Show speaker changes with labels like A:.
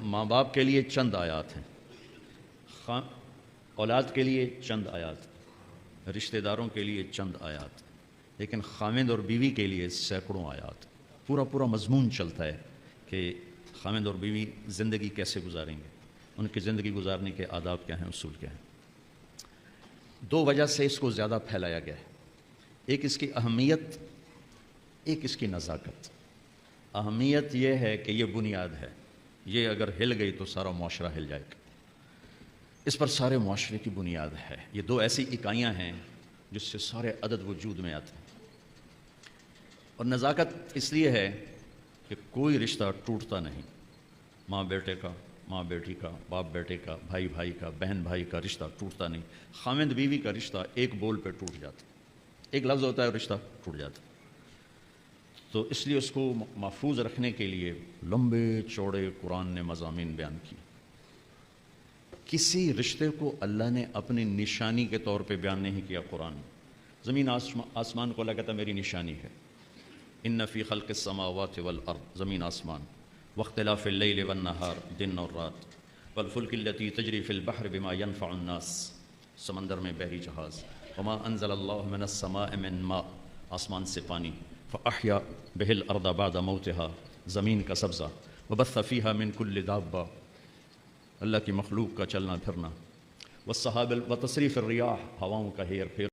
A: ماں باپ کے لیے چند آیات ہیں، اولاد کے لیے چند آیات، رشتہ داروں کے لیے چند آیات، لیکن خاوند اور بیوی کے لیے سینکڑوں آیات۔ پورا مضمون چلتا ہے کہ خاوند اور بیوی زندگی کیسے گزاریں گے، ان کی زندگی گزارنے کے آداب کیا ہیں، اصول کیا ہیں۔ دو وجہ سے اس کو زیادہ پھیلایا گیا ہے، ایک اس کی اہمیت، ایک اس کی نزاکت۔ اہمیت یہ ہے کہ یہ بنیاد ہے، یہ اگر ہل گئی تو سارا معاشرہ ہل جائے گا، اس پر سارے معاشرے کی بنیاد ہے۔ یہ دو ایسی اکائیاں ہیں جس سے سارے عدد وجود میں آتے ہیں۔ اور نزاکت اس لیے ہے کہ کوئی رشتہ ٹوٹتا نہیں، ماں بیٹے کا، ماں بیٹی کا، باپ بیٹے کا، بھائی بھائی کا، بہن بھائی کا رشتہ ٹوٹتا نہیں۔ خاوند بیوی کا رشتہ ایک بول پہ ٹوٹ جاتا، ایک لفظ ہوتا ہے اور رشتہ ٹوٹ جاتا۔ تو اس لیے اس کو محفوظ رکھنے کے لیے لمبے چوڑے قرآن نے مضامین بیان کیے۔ کسی رشتے کو اللہ نے اپنی نشانی کے طور پہ بیان نہیں کیا قرآن میں۔ زمین آسمان کو اللہ کہتا میری نشانی ہے، ان فی خلق السماوات والارض، زمین آسمان، واختلاف اللیل والنہار، دن اور رات، والفلک التی تجری فی البحر بما ينفع الناس، سمندر میں بحری جہاز، وما انزل اللہ من السماء من ماء، آسمان سے پانی، فاحیا بہ الارض بعد موتها، زمین کا سبزہ، وبث فیہا من کل دابہ، اللہ کی مخلوق کا چلنا پھرنا، والسحاب وتصریف الریاح، ہواؤں کا ہیر پھیر،